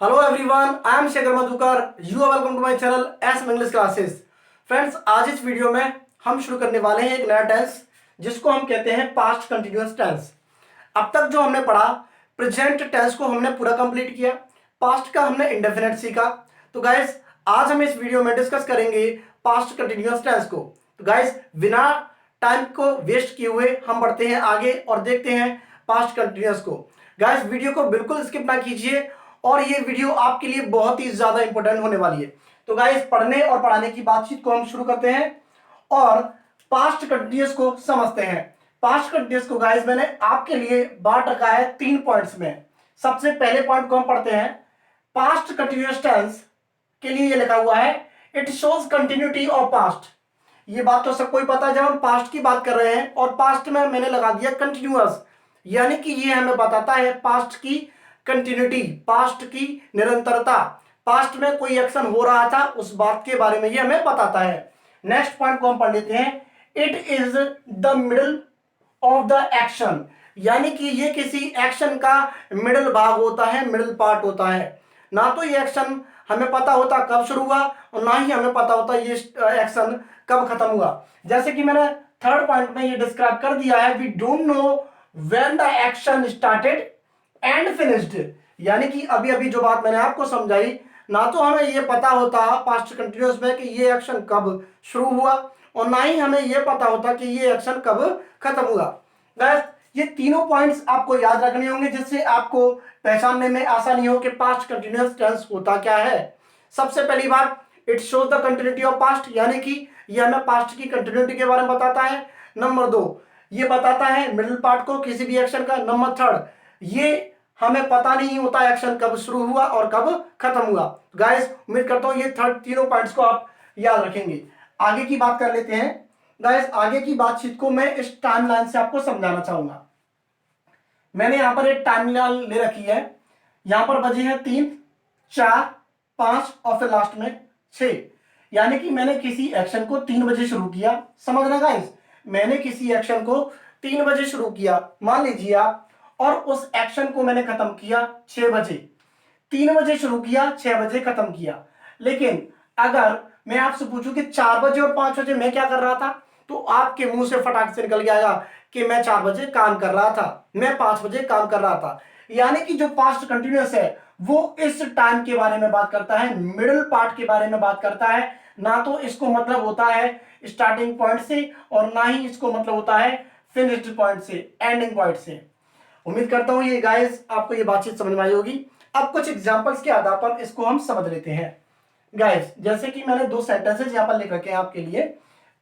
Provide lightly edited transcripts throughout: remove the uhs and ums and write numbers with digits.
Hello everyone, I am Shekhar Madhukar. You are welcome to my channel S English classes. Friends, आज इस video में हम शुरू करने वाले हैं एक नया टेंस जिसको हम कहते हैं पास्ट कंटिन्यूअस टेंस। अब तक जो हमने पढ़ा, प्रेजेंट टेंस को हमने पूरा कंप्लीट किया, पास्ट का हमने इंडेफिनिट सीखा। तो गाइस, आज हम इस वीडियो में डिस्कस करेंगे पास्ट कंटिन्यूअस टेंस को। तो गाइस, बिना टाइम को वेस्ट किए हुए हम बढ़ते हैं आगे और देखते हैं पास्ट कंटिन्यूअस को। गाइस, वीडियो को बिल्कुल स्किप ना कीजिए और ये वीडियो आपके लिए बहुत ही ज्यादा इंपॉर्टेंट होने वाली है। तो गाइस, पढ़ने और पढ़ाने की बातचीत को हम शुरू करते हैं और पास्ट कंटिन्यूअस को समझते हैं। पास्ट कंटिन्यूअस को गाइस मैंने आपके लिए बांट रखा है 3 पॉइंट्स में। सबसे पहले पॉइंट को हम पढ़ते हैं। पास्ट कंटिन्यूअस टेंस के लिए ये लिखा हुआ है, it shows continuity of past. ये बात तो सबको ही पता है, जब हम पास्ट की बात कर रहे हैं और पास्ट में मैंने लगा दिया कंटिन्यूअस, यानी कि ये हमें बताता है पास्ट की कंटिन्यूटी, पास्ट की निरंतरता। पास्ट में कोई एक्शन हो रहा था उस बात के बारे में ये हमें बताता है। नेक्स्ट पॉइंट को हम पढ़ लेते हैं। It is the middle of the action, यानी कि ये किसी एक्शन का मिडल भाग होता है, मिडल पार्ट होता है। ना तो ये एक्शन हमें पता होता कब शुरू हुआ और ना ही हमें पता होता ये एक्शन कब खत्म हुआ। जैसे कि मैंने थर्ड पॉइंट में ये डिस्क्राइब कर दिया है, we don't know when the action started and finished, यानी कि अभी अभी जो बात मैंने आपको समझाई, ना तो हमें ये पता होता पास्ट कंटिन्यूअस में कि ये एक्शन कब शुरू हुआ और ना ही हमें ये पता होता कि ये एक्शन कब खत्म हुआ। गाइस, ये तीनों पॉइंट्स आपको याद रखने होंगे जिससे आपको पहचानने में आसानी हो कि पास्ट कंटिन्यूअस टेंस होता क्या है। सबसे पहली बात, it shows the continuity of past, यानी कि ये हमें पास्ट की कंटिन्यूटी के बारे में बताता है। नंबर 2, ये बताता है मिडिल पार्ट को किसी भी एक्शन का। नंबर 3, ये हमें पता नहीं होता एक्शन कब शुरू हुआ और कब खत्म हुआ। गाइस, उम्मीद करता हूं ये थर्ड तीनों पॉइंट्स को आप याद रखेंगे। आगे की बात कर लेते हैं। गाइस, आगे की बातचीत को मैं इस टाइमलाइन से आपको समझाना चाहूंगा। मैंने यहां पर एक टाइमलाइन ले रखी है। यहां पर बजे हैं 3, 4, 5 और फिर लास्ट में 6, यानी कि मैंने किसी एक्शन को 3 बजे शुरू किया। समझना गाइस, मैंने किसी एक्शन को 3 बजे शुरू किया, मान लीजिए आप, और उस एक्शन को मैंने खत्म किया 6 बजे। 3 बजे शुरू किया, 6 बजे खत्म किया। लेकिन अगर मैं आपसे पूछूं कि 4 बजे और 5 बजे मैं क्या कर रहा था, तो आपके मुंह से फटाक से निकल जाएगा कि मैं 4 बजे काम कर रहा था, मैं 5 बजे काम कर रहा था। यानी कि जो पास्ट कंटिन्यूअस है वो इस टाइम के बारे में बात करता है, मिडिल पार्ट के बारे में बात करता है। ना तो इसको मतलब होता है स्टार्टिंग पॉइंट से और ना ही इसको मतलब होता है फिनिश्ड पॉइंट से, एंडिंग पॉइंट से। उम्मीद करता हूं ये गाइस आपको ये बातचीत समझ में आई होगी। अब कुछ एग्जांपल्स के आधार पर इसको हम समझ लेते हैं। गाइस, जैसे कि मैंने 2 सेंटेंसेस यहां पर लिख रखे हैं आपके लिए।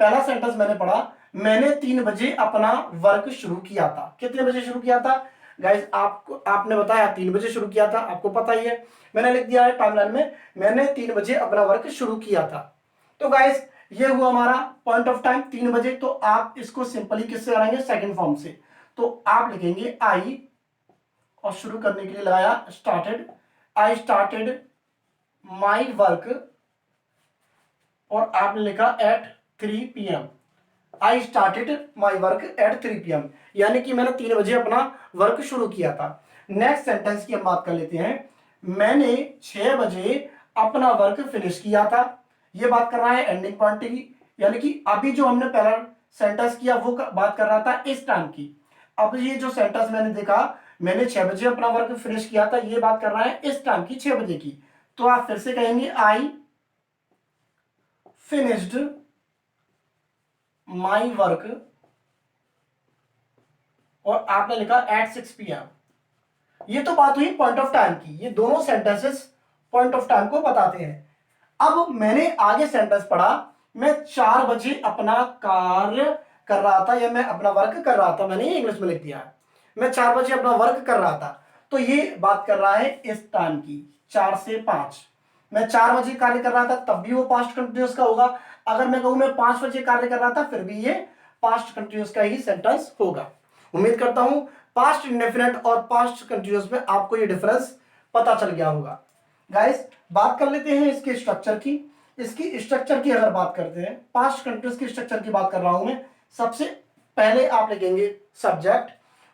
पहला सेंटेंस मैंने पढ़ा, मैंने 3 बजे अपना वर्क शुरू किया था। कितने बजे शुरू किया था गाइस? आपने बताया 3 बजे शुरू किया था, आपको पता ही है। मैंने लिख दिया है टाइमलाइन में, मैंने 3 बजे अपना वर्क शुरू किया था। तो गाइस, ये हुआ हमारा पॉइंट ऑफ टाइम 3 बजे। तो आप इसको सिंपली किससे बनाएंगे? सेकंड फॉर्म से। तो आप लिखेंगे आई और शुरू करने के लिए लगाया started. I started my work और आपने लिखा at 3 PM। I started my work at 3 PM, यानी कि मैंने 3 बजे अपना वर्क शुरू किया था। नेक्स्ट सेंटेंस की हम बात कर लेते हैं। मैंने 6 बजे अपना वर्क फिनिश किया था। यह बात कर रहा है एंडिंग पॉइंट की, यानी कि अभी जो हमने पहला सेंटेंस किया वो बात कर रहा था इस टाइम की। अब ये जो सेंटेंस मैंने देखा, मैंने 6 बजे अपना वर्क फिनिश किया था, ये बात कर रहा है इस टाइम की, 6 बजे की। तो आप फिर से कहेंगे आई फिनिश्ड माई वर्क और आपने लिखा एट 6 PM। ये तो बात हुई पॉइंट ऑफ टाइम की। ये दोनों सेंटेंसेस पॉइंट ऑफ टाइम को बताते हैं। अब मैंने आगे सेंटेंस पढ़ा, मैं 4 बजे अपना कार्य कर रहा था या मैं अपना वर्क कर रहा था। मैंने ये इंग्लिश में लिख दिया है, मैं 4 बजे अपना वर्क कर रहा था। तो ये बात कर रहा है इस टाइम की, 4 से 5। मैं 4 बजे कार्य कर रहा था तब भी वो पास्ट कंटिन्यूअस का होगा। अगर मैं कहूं मैं 5 बजे कार्य कर रहा था फिर भी ये पास्ट कंटिन्यूअस का ही सेंटेंस होगा। उम्मीद करता हूं पास्ट इंडेफिनिट और पास्ट कंटिन्यूअस में आपको ये डिफरेंस पता चल गया होगा। गाइस, बात कर लेते हैं इसके स्ट्रक्चर की। इसकी स्ट्रक्चर की अगर बात करते हैं, पास्ट कंटिन्यूअस की स्ट्रक्चर की बात कर रहा हूं मैं। सबसे पहले आप लिखेंगे सब्जेक्ट,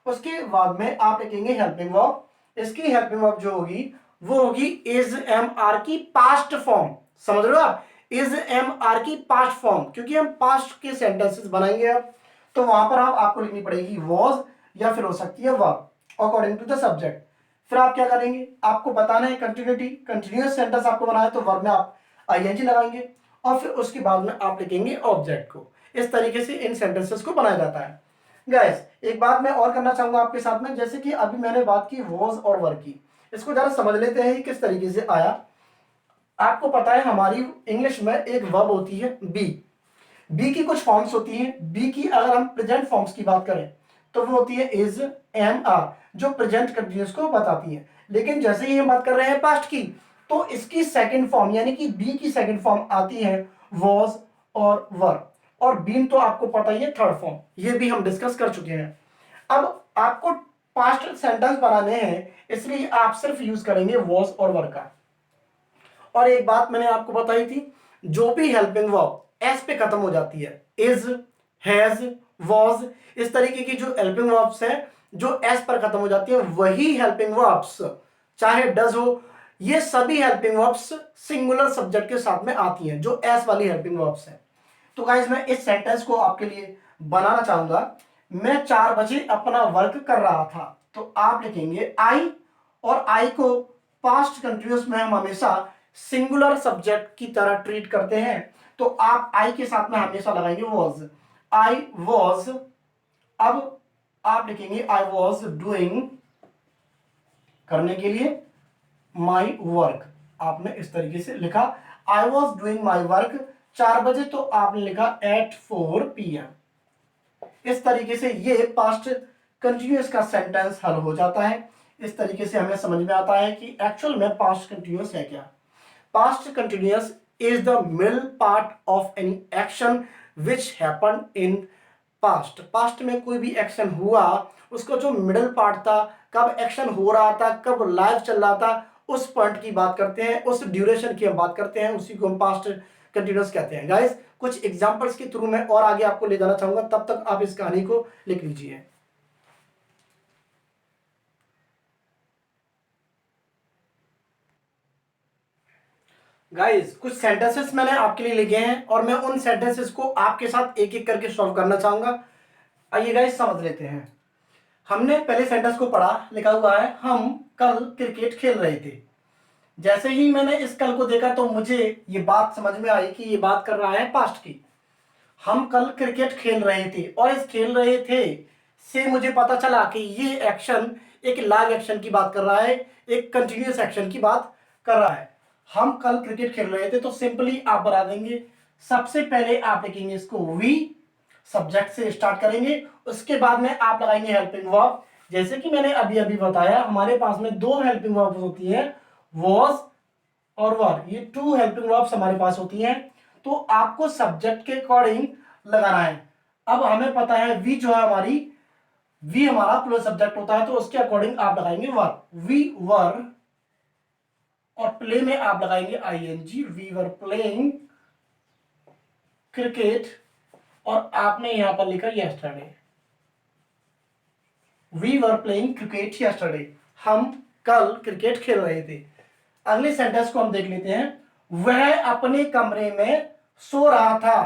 उसके बाद में आप लिखेंगे हेल्पिंग वर्ब। इसकी हेल्पिंग वर्ब जो होगी वो होगी इज एम आर की पास्ट फॉर्म। समझ रहे हो आप, इज एम आर की पास्ट फॉर्म, क्योंकि हम पास्ट के सेंटेंसेस बनाएंगे अब, तो वहां पर आपको लिखनी पड़ेगी वॉज या फिर हो सकती है verb according to the subject. फिर आप क्या करेंगे, आपको बताना है कंटिन्यूटी, कंटिन्यूअस सेंटेंस आपको बनाना है तो वर्ब में आप आईएनजी लगाएंगे और फिर उसके बाद में आप लिखेंगे ऑब्जेक्ट को। इस तरीके से इन सेंटेंसेस को बनाया जाता है। गाइस एक बात मैं और करना चाहूंगा आपके साथ में, जैसे कि अभी मैंने बात की वॉज और वर्ब की, इसको जरा समझ लेते हैं किस तरीके से आया। आपको पता है हमारी इंग्लिश में एक वर्ब होती है बी, बी की कुछ फॉर्म्स होती हैं। बी की अगर हम प्रेजेंट फॉर्म्स की बात करें तो वो होती है इज एम आर, जो प्रेजेंट कंटिन्यूअस को बताती है। लेकिन जैसे ही हम बात कर रहे हैं पास्ट की, तो इसकी सेकंड फॉर्म यानी कि बी की सेकंड फॉर्म आती है वॉज और वर, और बीन तो आपको पता ही है थर्ड फॉर्म, ये भी हम डिस्कस कर चुके हैं। अब आपको पास्ट सेंटेंस बनाने हैं, इसलिए आप सिर्फ यूज करेंगे वॉज और वर का। और एक बात मैंने आपको बताई थी, जो भी हेल्पिंग वर्ब एस पे खत्म हो जाती है, इज, हैज, वॉज, इस तरीके की जो हेल्पिंग वर्ब्स है जो एस पर खत्म हो जाती है, वही हेल्पिंग वर्ब्स, चाहे डज हो, ये सभी हेल्पिंग वर्ब्स सिंगुलर सब्जेक्ट के साथ में आती हैं, जो एस वाली हेल्पिंग वर्ब्स है। तो गाइस मैं इस सेंटेंस को आपके लिए बनाना चाहूंगा। मैं 4 बजे अपना वर्क कर रहा था, तो आप लिखेंगे आई, और आई को पास्ट कंटिन्यूअस में हम हमेशा सिंगुलर सब्जेक्ट की तरह ट्रीट करते हैं, तो आप आई के साथ में हमेशा लगाएंगे वॉज। आई वॉज, अब आप लिखेंगे आई वॉज डूइंग, करने के लिए माई वर्क, आपने इस तरीके से लिखा I was doing my work 4 बजे, तो आपने लिखा एट 4 PM। इस तरीके से ये पास्ट कंटिन्यूअस का सेंटेंस हल हो जाता है। इस तरीके से हमें समझ में आता है कि एक्चुअल में पास्ट कंटिन्यूअस है क्या। Past continuous is the middle part of any action which happen in past. Past में कोई भी एक्शन हुआ, उसका जो मिडल पार्ट था, कब एक्शन हो रहा था, कब लाइव चल रहा था, उस पॉइंट की बात करते हैं, उस ड्यूरेशन की हम बात करते हैं, उसी को हम पास्ट कंटिन्यूअस कहते हैं। गाइस कुछ एग्जांपल्स के थ्रू मैं और आगे आपको ले जाना चाहूंगा, तब तक आप इस कहानी को लिख लीजिए। गाइस कुछ सेंटेंसेस मैंने आपके लिए लिखे हैं और मैं उन सेंटेंसेस को आपके साथ एक एक करके सॉल्व करना चाहूंगा। आइए गाइस समझ लेते हैं। हमने पहले सेंटेंस को पढ़ा, लिखा हुआ है हम कल क्रिकेट खेल रहे थे। जैसे ही मैंने इस कल को देखा तो मुझे ये बात समझ में आई कि ये बात कर रहा है पास्ट की। हम कल क्रिकेट खेल रहे थे, और इस खेल रहे थे से मुझे पता चला कि ये एक्शन एक लाइव एक्शन की बात कर रहा है, एक कंटिन्यूअस एक्शन की बात कर रहा है। हम कल क्रिकेट खेल रहे थे, तो सिंपली आप बता देंगे, सबसे पहले आप लिखेंगे इसको वी, सब्जेक्ट से स्टार्ट करेंगे, उसके बाद में आप लगाएंगे हेल्पिंग वर्ब। जैसे कि मैंने अभी अभी बताया, हमारे पास में 2 हेल्पिंग वर्ब्स होती है, वॉज और वर, ये 2 हेल्पिंग वर्ब्स हमारे पास होती हैं। तो आपको सब्जेक्ट के अकॉर्डिंग लगाना है। अब हमें पता है वी जो है हमारी, वी हमारा प्लस सब्जेक्ट होता है, तो उसके अकॉर्डिंग आप लगाएंगे वर, वी वर, और प्ले में आप लगाएंगे ING, we were playing cricket, और आपने यहां पर लिखा yesterday, we were playing cricket yesterday, हम कल क्रिकेट खेल रहे थे। अगले सेंटेंस को हम देख लेते हैं, वह अपने कमरे में सो रहा था।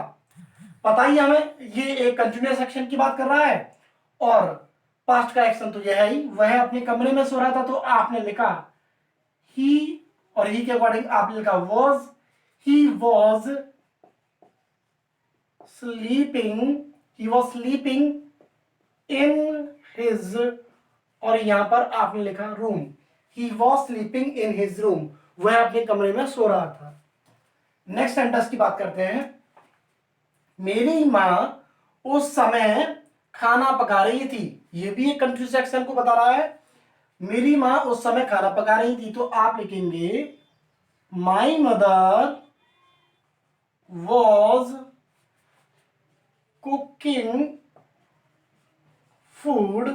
पता ही हमें ये एक कंटिन्यूअस एक्शन की बात कर रहा है, और पास्ट का एक्शन तो यह है ही, वह अपने कमरे में सो रहा था, तो आपने लिखा ही, और ही के अकॉर्डिंग आपने लिखा was, he was sleeping, he was sleeping in his, और यहां पर आपने लिखा room, he was sleeping in his room, वह अपने कमरे में सो रहा था। नेक्स्ट सेंटेंस की बात करते हैं, मेरी मां उस समय खाना पका रही थी। ये भी एक कंटिन्यूअस एक्शन को बता रहा है, मेरी मां उस समय खाना पका रही थी, तो आप लिखेंगे my mother was cooking food,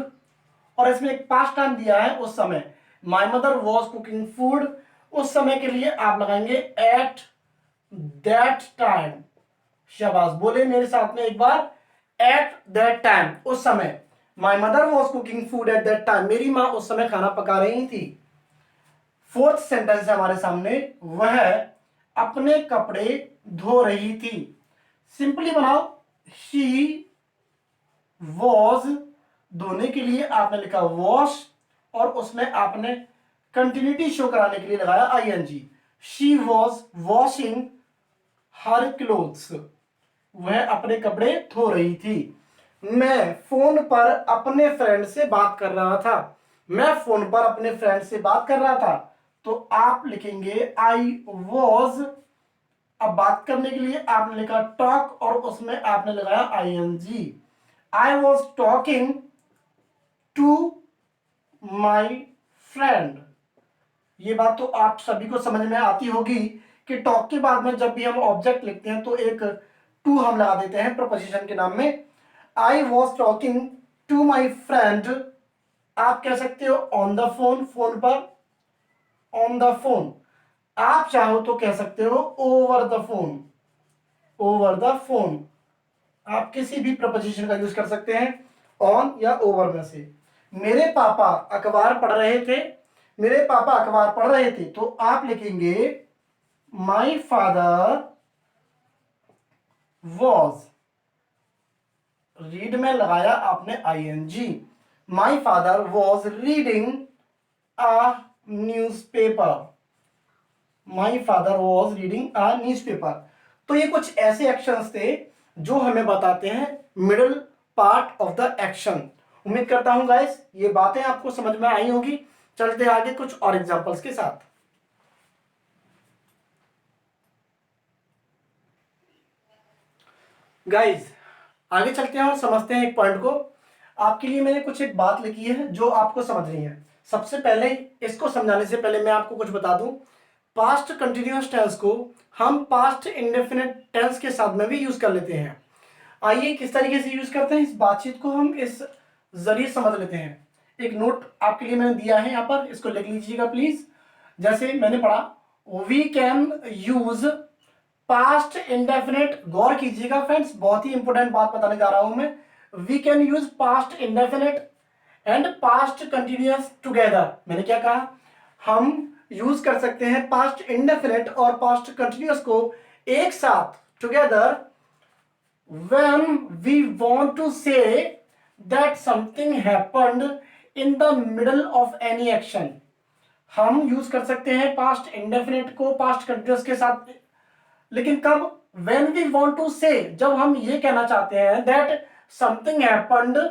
और इसमें एक पास्ट टाइम दिया है उस समय, my mother was cooking food, उस समय के लिए आप लगाएंगे एट दैट टाइम। शाबाश, बोले मेरे साथ में एक बार, एट दैट टाइम, उस समय, my mother was cooking food at that time, मेरी मां उस समय खाना पका रही थी। फोर्थ सेंटेंस है हमारे सामने, वह अपने कपड़े धो रही थी। सिंपली बनाओ, शी वॉज, धोने के लिए आपने लिखा वॉश और उसमें आपने कंटिन्यूटी शो कराने के लिए लगाया ING. She was washing her clothes, वह अपने कपड़े धो रही थी। मैं फोन पर अपने फ्रेंड से बात कर रहा था, मैं फोन पर अपने फ्रेंड से बात कर रहा था, तो आप लिखेंगे आई वॉज। अब बात करने के लिए आपने लिखा टॉक और उसमें आपने लगाया ING. I was talking to my friend. ये बात तो आप सभी को समझ में आती होगी कि टॉक के बाद में जब भी हम ऑब्जेक्ट लिखते हैं तो एक टू हम लगा देते हैं प्रपोजिशन के नाम में। I was talking to my friend, आप कह सकते हो ऑन द फोन, फोन पर, ऑन द फोन। आप चाहो तो कह सकते हो over the phone, over the phone. आप किसी भी प्रपोजिशन का यूज कर सकते हैं ऑन या ओवर में से। मेरे पापा अखबार पढ़ रहे थे, मेरे पापा अखबार पढ़ रहे थे, तो आप लिखेंगे माई फादर वॉज, रीड में लगाया आपने ING. My father was reading a newspaper, my father was reading a newspaper. तो ये कुछ ऐसे एक्शंस थे जो हमें बताते हैं middle part of the action. उम्मीद करता हूं गाइस ये बातें आपको समझ में आई होगी। चलते आगे कुछ और एग्जांपल्स के साथ। गाइस आगे चलते हैं और समझते हैं एक पॉइंट को। आपके लिए मैंने कुछ एक बात लिखी है जो आपको समझनी है। सबसे पहले इसको समझाने से पहले मैं आपको कुछ बता दूं, पास्ट कंटिन्यूअस टेंस को हम पास्ट इंडेफिनिट टेंस के साथ में भी यूज कर लेते हैं। आइए किस तरीके से यूज करते हैं इस बातचीत को हम इस जरिए समझ लेते हैं। एक नोट आपके लिए मैंने दिया है यहाँ पर, इसको लिख लीजिएगा प्लीज। जैसे मैंने पढ़ा, we can use past indefinite, गौर कीजिएगा फ्रेंड्स, बहुत ही इंपॉर्टेंट बात बताने जा रहा हूं मैं। We can use past indefinite and past continuous together. मैंने क्या कहा, हम यूज कर सकते हैं पास्ट इंडेफिनिट और पास्ट कंटिन्यूअस को एक साथ, together, when we want to say that something happened in the middle of any action। हम यूज कर सकते हैं पास्ट इंडेफिनिट को पास्ट कंटिन्यूअस के साथ, लेकिन कब, when we want to say, जब हम ये कहना चाहते हैं that something happened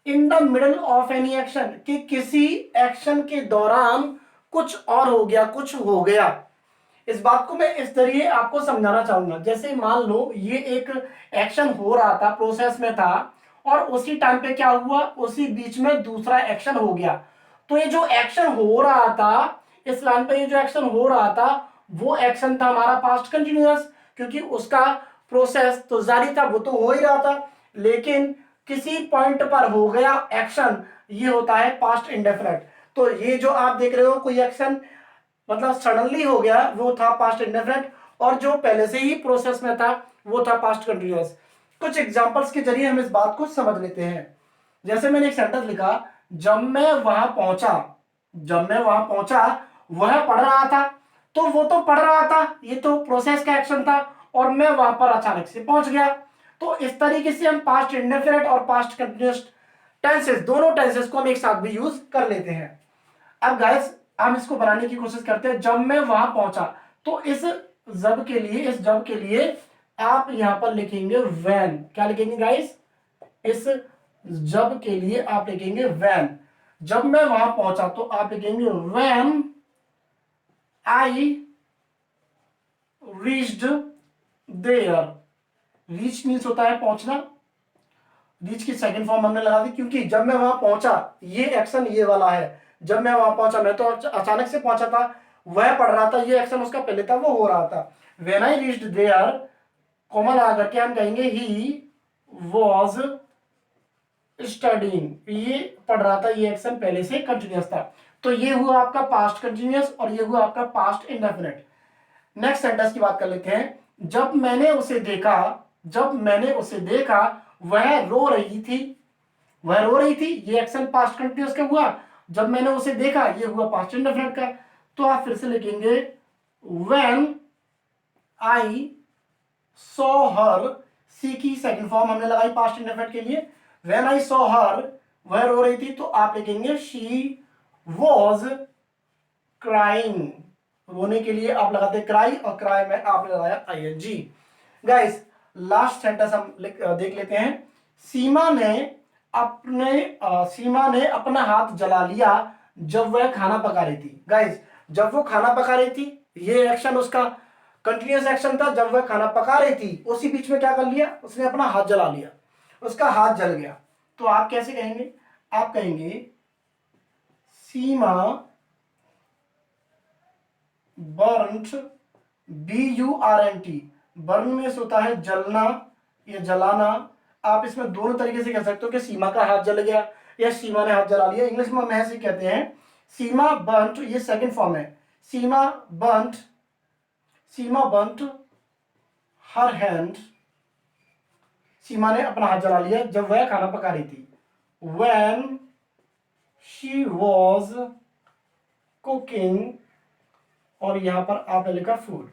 in the middle of any action, कि किसी एक्शन के दौरान कुछ और हो गया, कुछ हो गया। इस बात को मैं इस तरीके आपको समझाना चाहूंगा, जैसे मान लो ये एक एक्शन हो रहा था, प्रोसेस में था, और उसी टाइम पे क्या हुआ, उसी बीच में दूसरा एक्शन हो गया। तो ये जो एक्शन हो रहा था, इस लाइन पे ये जो एक्शन हो रहा था, वो एक्शन था हमारा पास्ट कंटिन्यूअस, क्योंकि उसका प्रोसेस तो जारी था, वो तो हो ही रहा था, लेकिन किसी पॉइंट पर हो गया एक्शन, ये होता है पास्ट इंडेफिनिट। तो ये जो आप देख रहे हो कोई एक्शन मतलब सडनली हो गया, वो था पास्ट इंडेफिनिट, और जो पहले से ही प्रोसेस में था वो था पास्ट कंटिन्यूअस। कुछ एग्जांपल्स के जरिए हम इस बात को समझ लेते हैं। जैसे मैंने एक सेंटेंस लिखा, जब मैं वहां पहुंचा, जब मैं वहां पहुंचा वह पढ़ रहा था, तो वो तो पढ़ रहा था, ये तो प्रोसेस का एक्शन था, और मैं वहां पर अचानक से पहुंच गया। तो इस तरीके से हम पास्ट इंडेफिनिट और पास्ट कंटिन्यूअस टेंसेस, दोनों टेंसेस को हम एक साथ भी यूज कर लेते हैं। अब गाइस हम इसको बनाने की कोशिश करते हैं, जब मैं वहां पहुंचा, तो इस जब के लिए, इस जब के लिए आप यहां पर लिखेंगे व्हेन। क्या लिखेंगे गाइस, इस जब के लिए आप लिखेंगे व्हेन। जब मैं वहां पहुंचा तो आप लिखेंगे when I reached there. Reach means होता है पहुंचना, रीच की सेकंड फॉर्म हमने लगा दी, क्योंकि जब मैं वहां पहुंचा ये एक्शन ये वाला है। जब मैं वहां पहुंचा, मैं तो अचानक से पहुंचा था, वह पढ़ रहा था, ये एक्शन उसका पहले था, वो हो रहा था। When I reached there, comma लगा करके हम कहेंगे ही वाज स्टडीइंग, ये पढ़ रहा था, ये एक्शन पहले से कंटिन्यूअस था। तो ये हुआ आपका पास्ट कंटिन्यूअस और ये हुआ आपका पास्ट इंडेफिनिट। नेक्स्ट सेंटेंस की बात कर लेते हैं, जब मैंने उसे देखा, जब मैंने उसे देखा वह रो रही थी, वह रो रही थी, ये एक्शन पास्ट कंटिन्यूअस का हुआ। जब मैंने उसे देखा, ये हुआ पास्ट इंडेफिनिट का। तो आप फिर से लिखेंगे व्हेन आई सॉ हर, सी की सेकंड फॉर्म हमने लगाई पास्ट इंडेफिनिट के लिए। व्हेन आई सॉ हर, वह रो रही थी, तो आप लिखेंगे शी वॉज क्राइंग। रोने के लिए आप लगाते क्राई, और क्राई में आपने लगाया आईएनजी। गाइस लास्ट सेंटेंस हम देख लेते हैं। सीमा ने अपना हाथ जला लिया जब वह खाना पका रही थी। गाइस जब वो खाना पका रही थी, ये एक्शन उसका कंटिन्यूअस एक्शन था। जब वह खाना पका रही थी, उसी बीच में क्या कर लिया, उसने अपना हाथ जला लिया, उसका हाथ जल गया। तो आप कैसे कहेंगे, आप कहेंगे सीमा बर्न्ट, BURNT, बर्न में से होता है जलना या जलाना। आप इसमें दोनों तरीके से कह सकते हो कि सीमा का हाथ जल गया या सीमा ने हाथ जला लिया। इंग्लिश में हम ऐसे कहते हैं सीमा बर्न्ट, ये सेकंड फॉर्म है। सीमा बर्न्ट हर हैंड, सीमा ने अपना हाथ जला लिया जब वह खाना पका रही थी। When she was cooking, और यहां पर आपने लिखा फूड।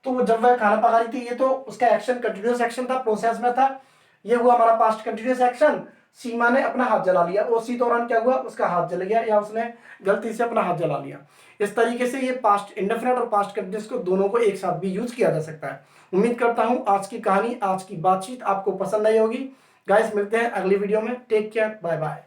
तो वो जब वह खाना पका रही थी, ये तो उसका एक्शन कंटिन्यूअस एक्शन था, प्रोसेस में था। ये हुआ हमारा पास्ट कंटिन्यूअस एक्शन। सीमा ने अपना हाथ जला लिया, उसी दौरान क्या हुआ, उसका हाथ जल गया या उसने गलती से अपना हाथ जला लिया। इस तरीके से ये पास्ट इंडेफिनिट और पास्ट कंटिन्यूअस को दोनों को एक साथ भी यूज किया जा सकता है। उम्मीद करता हूं आज की कहानी, आज की बातचीत आपको पसंद आई होगी। गाइस मिलते हैं अगली वीडियो में। Take care, bye bye.